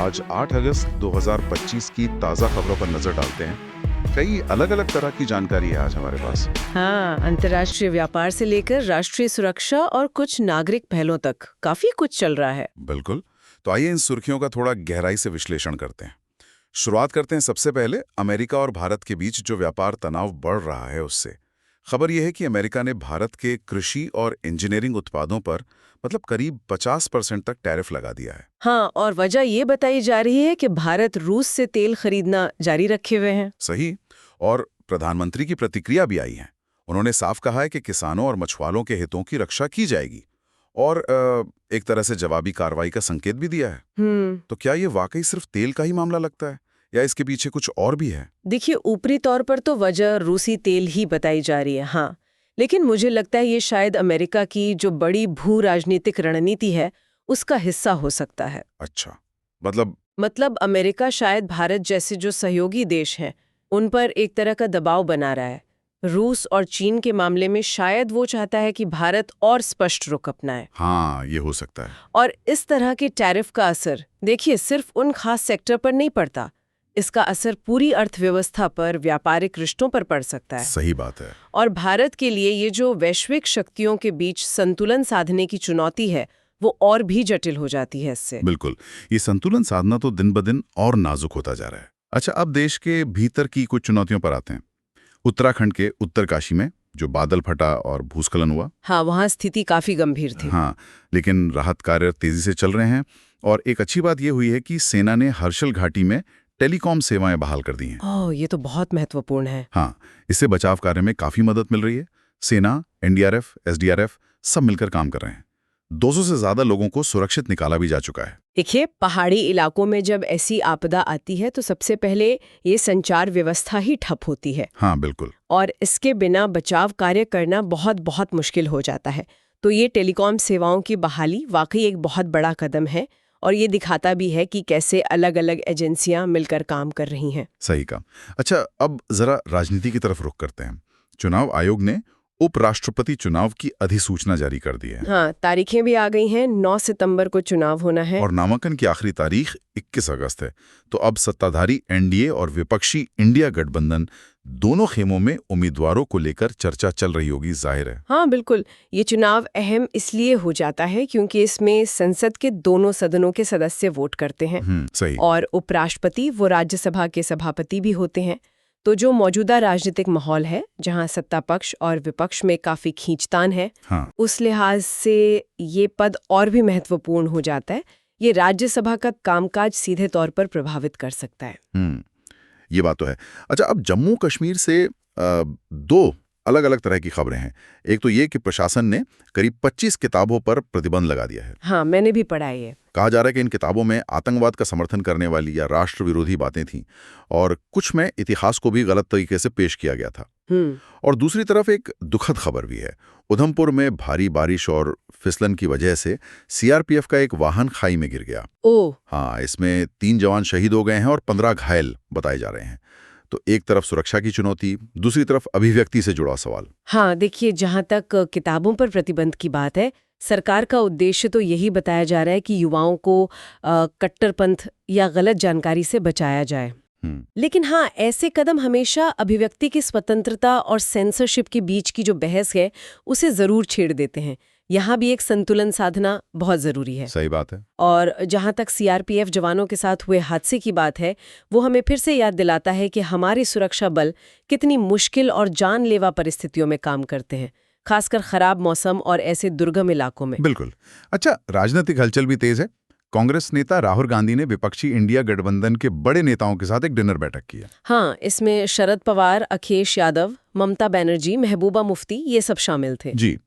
आज 8 अगस्त 2025 की ताज़ा खबरों पर नजर डालते हैं। कई अलग अलग तरह की जानकारी है आज हमारे पास। हाँ, अंतर्राष्ट्रीय व्यापार से लेकर राष्ट्रीय सुरक्षा और कुछ नागरिक पहलों तक काफी कुछ चल रहा है। बिल्कुल। तो आइए इन सुर्खियों का थोड़ा गहराई से विश्लेषण करते हैं। शुरुआत करते हैं सबसे पहले अमेरिका और भारत के बीच जो व्यापार तनाव बढ़ रहा है उससे। खबर यह है कि अमेरिका ने भारत के कृषि और इंजीनियरिंग उत्पादों पर मतलब करीब 50% तक टैरिफ लगा दिया है। हाँ, और वजह ये बताई जा रही है कि भारत रूस से तेल खरीदना जारी रखे हुए हैं। सही। और प्रधानमंत्री की प्रतिक्रिया भी आई है। उन्होंने साफ कहा है कि किसानों और मछुआरों के हितों की रक्षा की जाएगी और एक तरह से जवाबी कार्रवाई का संकेत भी दिया है। तो क्या ये वाकई सिर्फ तेल का ही मामला लगता है या इसके पीछे कुछ और भी है? देखिए, ऊपरी तौर पर तो वजह रूसी तेल ही बताई जा रही है, हाँ। लेकिन मुझे लगता है ये शायद अमेरिका की जो बड़ी भू राजनीतिक रणनीति है उसका हिस्सा हो सकता है। अच्छा, मतलब अमेरिका शायद भारत जैसे जो सहयोगी देश हैं उन पर एक तरह का दबाव बना रहा है। रूस और चीन के मामले में शायद वो चाहता है कि भारत और स्पष्ट रुख अपनाए। हाँ, ये हो सकता है। और इस तरह के टैरिफ का असर देखिए सिर्फ उन खास सेक्टर पर नहीं पड़ता, इसका असर पूरी अर्थव्यवस्था पर, व्यापारिक रिश्तों पर पड़ सकता है। सही बात है। और भारत के लिए ये जो वैश्विक शक्तियों के बीच संतुलन साधने की चुनौती है वो और भी जटिल हो जाती है इससे। बिल्कुल। ये संतुलन साधना तो दिन ब दिन और नाजुक होता जा रहा है। अच्छा, अब देश के भीतर की कुछ चुनौतियों पर आते हैं। उत्तराखंड के उत्तरकाशी में जो बादल फटा और भूस्खलन हुआ। हाँ, वहाँ स्थिति काफी गंभीर थी। हाँ, लेकिन राहत कार्य तेजी से चल रहे हैं और एक अच्छी बात यह हुई है कि सेना ने हर्षल घाटी में टेलीकॉम सेवाएं बहाल कर दी हैं। ओह, ये तो बहुत महत्वपूर्ण है। हाँ, इससे बचाव कार्य में काफी मदद मिल रही है। सेना, एनडीआरएफ, एसडीआरएफ सब मिलकर काम कर रहे हैं। 200 से ज्यादा लोगों को सुरक्षित निकाला भी जा चुका है। देखिए, पहाड़ी इलाकों में जब ऐसी आपदा आती है तो सबसे पहले ये संचार व्यवस्था ही ठप होती है। हाँ, बिल्कुल। और इसके बिना बचाव कार्य करना बहुत बहुत मुश्किल हो जाता है। तो ये टेलीकॉम सेवाओं की बहाली वाकई एक बहुत बड़ा कदम है और ये दिखाता भी है कि कैसे अलग अलग एजेंसियां मिलकर काम कर रही हैं। सही कहा। अच्छा, अब जरा राजनीति की तरफ रुख करते हैं। चुनाव आयोग ने उपराष्ट्रपति चुनाव की अधिसूचना जारी कर दी है। हाँ, तारीखें भी आ गई हैं। 9 सितंबर को चुनाव होना है और नामांकन की आखिरी तारीख 21 अगस्त है। तो अब सत्ताधारी एनडीए और विपक्षी इंडिया गठबंधन दोनों खेमों में उम्मीदवारों को लेकर चर्चा चल रही होगी, जाहिर है। हाँ, बिल्कुल। ये चुनाव अहम इसलिए हो जाता है क्योंकि इसमें संसद के दोनों सदनों के सदस्य वोट करते हैं। सही। और उपराष्ट्रपति वो राज्यसभा के सभापति भी होते हैं। तो जो मौजूदा राजनीतिक माहौल है जहां सत्ता पक्ष और विपक्ष में काफी खींचतान है, हाँ। उस लिहाज से ये पद और भी महत्वपूर्ण हो जाता है। ये राज्यसभा का कामकाज सीधे तौर पर प्रभावित कर सकता है। ये बात तो है। अच्छा, अब जम्मू कश्मीर से दो अलग अलग तरह की खबरें हैं। एक तो ये कि प्रशासन ने करीब 25 किताबों पर प्रतिबंध लगा दिया है। हाँ, मैंने भी पढ़ा है ये। कहा जा रहा है कि इन किताबों में आतंकवाद का समर्थन करने वाली या राष्ट्र विरोधी बातें थीं और कुछ में इतिहास को भी गलत तरीके से पेश किया गया था। और दूसरी तरफ एक दुखद खबर भी है। उधमपुर में भारी बारिश और फिसलन की वजह से सीआरपीएफ का एक वाहन खाई में गिर गया। ओह। हाँ, इसमें 3 जवान शहीद हो गए हैं और 15 घायल बताए जा रहे हैं। तो एक तरफ सुरक्षा की चुनौती, दूसरी तरफ अभिव्यक्ति से जुड़ा सवाल। हाँ, देखिए, जहां तक किताबों पर प्रतिबंध की बात है, सरकार का उद्देश्य तो यही बताया जा रहा है कि युवाओं को कट्टरपंथ या गलत जानकारी से बचाया जाए। लेकिन हाँ, ऐसे कदम हमेशा अभिव्यक्ति की स्वतंत्रता और सेंसरशिप के बीच की जो बहस है उसे जरूर छेड़ देते हैं। यहाँ भी एक संतुलन साधना बहुत जरूरी है। सही बात है। और जहां तक सीआरपीएफ जवानों के साथ हुए हादसे की बात है, वो हमें फिर से याद दिलाता है कि हमारे सुरक्षा बल कितनी मुश्किल और जानलेवा परिस्थितियों में काम करते हैं, खासकर खराब मौसम और ऐसे दुर्गम इलाकों में। बिल्कुल। अच्छा, राजनीतिक हलचल भी तेज है। कांग्रेस नेता राहुल गांधी ने विपक्षी इंडिया गठबंधन के बड़े नेताओं के साथ एक डिनर बैठक की है। हाँ, इसमें शरद पवार, अखिलेश यादव, ममता बनर्जी, महबूबा मुफ्ती ये सब शामिल थे। जी।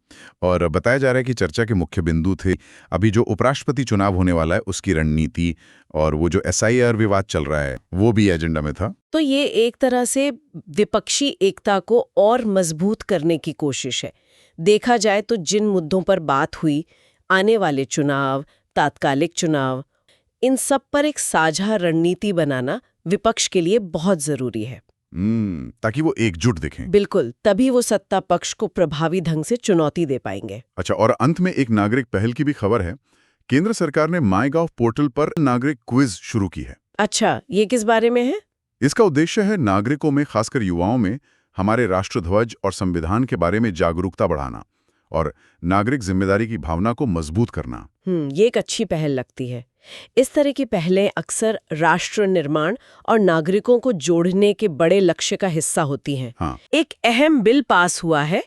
और बताया जा रहा है कि चर्चा के मुख्य बिंदु थे अभी जो उपराष्ट्रपति चुनाव होने वाला है उसकी रणनीति, और वो जो एसआईआर विवाद चल रहा है वो भी एजेंडा में था। तो ये एक तरह से विपक्षी एकता को और मजबूत करने की कोशिश है। देखा जाए तो जिन मुद्दों पर बात हुई, आने वाले चुनाव, तात्कालिक चुनाव, इन सब पर एक साझा रणनीति बनाना विपक्ष के लिए बहुत जरूरी है। ताकि वो एकजुट दिखें। बिल्कुल, तभी वो सत्ता पक्ष को प्रभावी ढंग से चुनौती दे पाएंगे। अच्छा, और अंत में एक नागरिक पहल की भी खबर है। केंद्र सरकार ने माईगॉव पोर्टल पर नागरिक क्विज शुरू की है। अच्छा, ये किस बारे में है? इसका उद्देश्य है नागरिकों में, खासकर युवाओं में, हमारे राष्ट्रध्वज और संविधान के बारे में जागरूकता बढ़ाना और नागरिक जिम्मेदारी की भावना को मजबूत करना। ये एक अच्छी पहल लगती है। इस तरह की पहलें अक्सर राष्ट्र निर्माण और नागरिकों को जोड़ने के बड़े लक्ष्य का हिस्सा होती हैं। हाँ। एक अहम बिल पास हुआ है,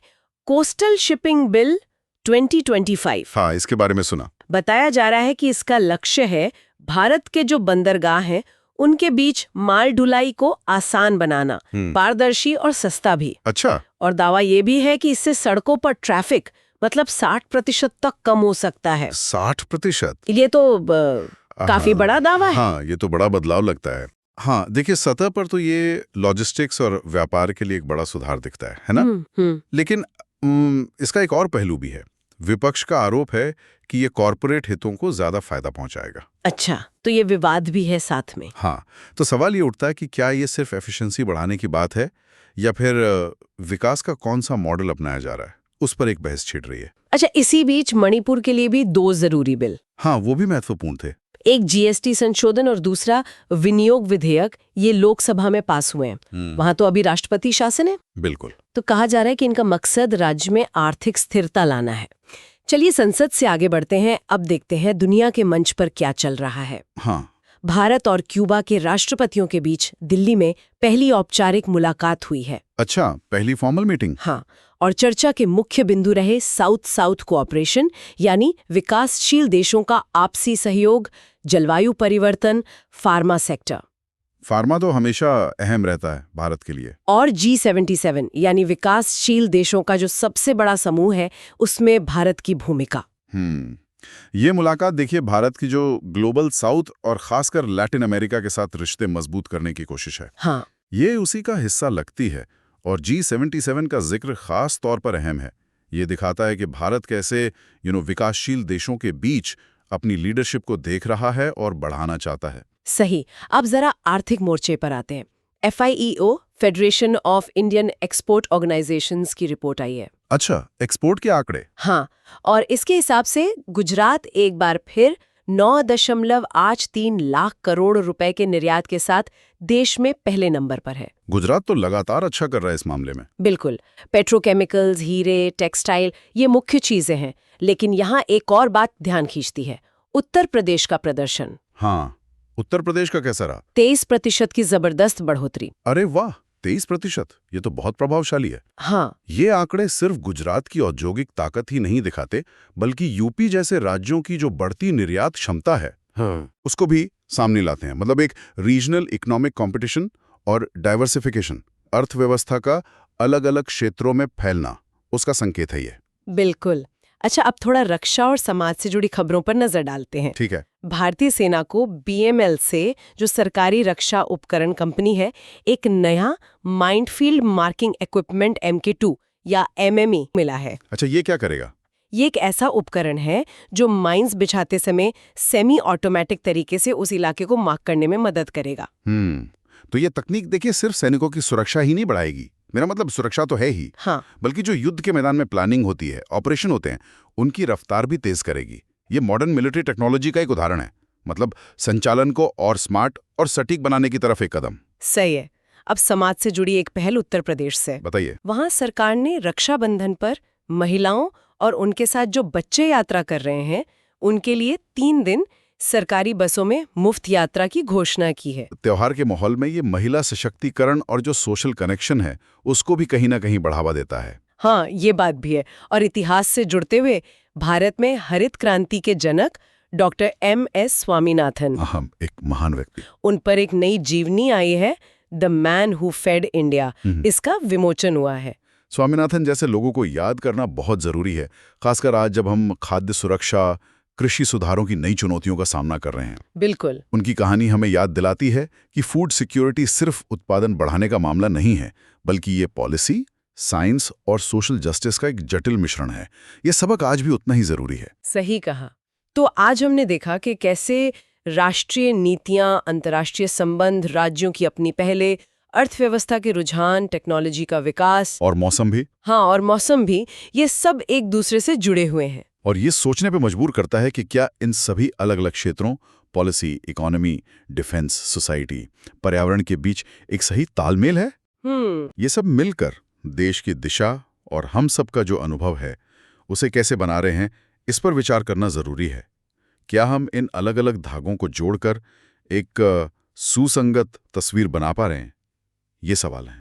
कोस्टल शिपिंग बिल 2025। हाँ, इसके बारे में सुना। बताया जा रहा है कि इसका लक्ष्य है भारत के जो बंदरगाह हैं उनके बीच माल ढुलाई को आसान बनाना, पारदर्शी और सस्ता भी। अच्छा। और दावा ये भी है कि इससे सड़कों पर ट्रैफिक मतलब 60% तक कम हो सकता है। 60%? ये तो काफी बड़ा दावा है। हाँ, ये तो बड़ा बदलाव लगता है। हाँ, देखिए, सतह पर तो ये लॉजिस्टिक्स और व्यापार के लिए एक बड़ा सुधार दिखता है ना? लेकिन इसका एक और पहलू भी है। विपक्ष का आरोप है कि ये कॉरपोरेट हितों को ज्यादा फायदा पहुंचाएगा। अच्छा, तो ये विवाद भी है साथ में। हाँ, तो सवाल ये उठता है कि क्या ये सिर्फ एफिशिएंसी बढ़ाने की बात है या फिर विकास का कौन सा मॉडल अपनाया जा रहा है, उस पर एक बहस छिड़ रही है। अच्छा, इसी बीच मणिपुर के लिए भी 2 जरूरी बिल। हाँ, वो भी महत्वपूर्ण थे। एक जीएसटी संशोधन और दूसरा विनियोग विधेयक, ये लोकसभा में पास हुए हैं। वहां तो अभी राष्ट्रपति शासन है। बिल्कुल। तो कहा जा रहा है कि इनका मकसद राज्य में आर्थिक स्थिरता लाना है। चलिए संसद से आगे बढ़ते हैं। अब देखते हैं दुनिया के मंच पर क्या चल रहा है। हाँ। भारत और क्यूबा के राष्ट्रपतियों के बीच दिल्ली में पहली औपचारिक मुलाकात हुई है। अच्छा, पहली फॉर्मल मीटिंग। हाँ, और चर्चा के मुख्य बिंदु रहे साउथ साउथ कोऑपरेशन, यानी विकासशील देशों का आपसी सहयोग, जलवायु परिवर्तन, फार्मा सेक्टर। फार्मा तो हमेशा अहम रहता है भारत के लिए। और G77 यानी विकासशील देशों का जो सबसे बड़ा समूह है, उसमें भारत की भूमिका। ये मुलाकात देखिए भारत की जो ग्लोबल साउथ और खासकर लैटिन अमेरिका के साथ रिश्ते मजबूत करने की कोशिश है। हाँ, ये उसी का हिस्सा लगती है। और G77 का जिक्र खास तौर पर अहम है। ये दिखाता है कि भारत कैसे विकासशील देशों के बीच अपनी लीडरशिप को देख रहा है और बढ़ाना चाहता है। सही। अब जरा आर्थिक मोर्चे पर आते हैं। FIEO, federation of Indian export organisations की रिपोर्ट आई है। अच्छा, एक्सपोर्ट के आंकड़े। हाँ, और इसके हिसाब से गुजरात एक बार फिर 9.83 लाख करोड़ रुपए के निर्यात के साथ देश में पहले नंबर पर है। गुजरात तो लगातार अच्छा कर रहा है इस मामले में। बिल्कुल। पेट्रोकेमिकल्स, हीरे, टेक्सटाइल, ये मुख्य चीजें हैं। लेकिन यहाँ एक और बात ध्यान खींचती है, उत्तर प्रदेश का प्रदर्शन। हाँ, उत्तर प्रदेश का कैसा रहा? 23% की जबरदस्त बढ़ोतरी। अरे वाह, 23%! ये तो बहुत प्रभावशाली है। हाँ, ये आंकड़े सिर्फ गुजरात की औद्योगिक ताकत ही नहीं दिखाते, बल्कि यूपी जैसे राज्यों की जो बढ़ती निर्यात क्षमता है, उसको भी सामने लाते हैं। मतलब एक रीजनल इकोनॉमिक कंपटीशन और डाइवर्सिफिकेशन, अर्थव्यवस्था का अलग अलग क्षेत्रों में फैलना, उसका संकेत है ये। बिल्कुल। अच्छा, अब थोड़ा रक्षा और समाज से जुड़ी खबरों पर नजर डालते हैं। ठीक है। भारतीय सेना को BML से, जो सरकारी रक्षा उपकरण कंपनी है, एक नया माइंडफील्ड मार्किंग इक्विपमेंट MK2 या MME मिला है। अच्छा, ये क्या करेगा? ये एक ऐसा उपकरण है जो माइंस बिछाते समय सेमी ऑटोमेटिक तरीके से उस इलाके को मार्क करने में मदद करेगा। तो ये तकनीक देखिए सिर्फ सैनिकों की सुरक्षा ही नहीं बढ़ाएगी, मेरा मतलब सुरक्षा तो है ही, हाँ, बल्कि जो युद्ध के मैदान में प्लानिंग होती है, ऑपरेशन होते हैं, उनकी रफ्तार भी तेज करेगी। ये मॉडर्न मिलिट्री टेक्नोलॉजी का एक उदाहरण है। मतलब संचालन को और स्मार्ट और सटीक बनाने की तरफ एक कदम। सही है। अब समाज से जुड़ी एक पहल उत्तर प्रदेश से। बताइए। वहां सरकार ने रक्षाबंधन पर महिलाओं और उनके साथ जो बच्चे यात्रा कर रहे हैं, उनके लिए 3 दिन सरकारी बसों में मुफ्त यात्रा की घोषणा की है। त्योहार के माहौल में ये महिला सशक्तिकरण और जो सोशल कनेक्शन है, उसको भी कहीं ना कहीं बढ़ावा देता है। हाँ, ये बात भी है। और इतिहास से जुड़ते हुए भारत में हरित क्रांति के जनक डॉक्टर MS स्वामीनाथन, एक महान व्यक्ति, उन पर एक नई जीवनी आई है, the man who fed India. इसका विमोचन हुआ है। स्वामीनाथन जैसे लोगों को याद करना बहुत जरूरी है, खासकर आज जब हम खाद्य सुरक्षा, कृषि सुधारों की नई चुनौतियों का सामना कर रहे हैं। बिल्कुल। उनकी कहानी हमें याद दिलाती है कि फूड सिक्योरिटी सिर्फ उत्पादन बढ़ाने का मामला नहीं है, बल्कि ये पॉलिसी, साइंस और सोशल जस्टिस का एक जटिल मिश्रण है। ये सबक आज भी उतना ही जरूरी है। सही कहा। तो आज हमने देखा कि कैसे राष्ट्रीय नीतियां, अंतर्राष्ट्रीय संबंध, राज्यों की अपनी पहले, अर्थव्यवस्था के रुझान, टेक्नोलॉजी का विकास और मौसम भी। हाँ, और मौसम भी, ये सब एक दूसरे से जुड़े हुए हैं। और ये सोचने पे मजबूर करता है कि क्या इन सभी अलग-अलग क्षेत्रों पॉलिसी, इकोनॉमी, डिफेंस, सोसाइटी, पर्यावरण के बीच एक सही तालमेल है? ये सब मिलकर देश की दिशा और हम सब का जो अनुभव है उसे कैसे बना रहे हैं, इस पर विचार करना जरूरी है। क्या हम इन अलग-अलग धागों को जोड़कर एक सुसंगत तस्वीर बना पा रहे हैं? ये सवाल है।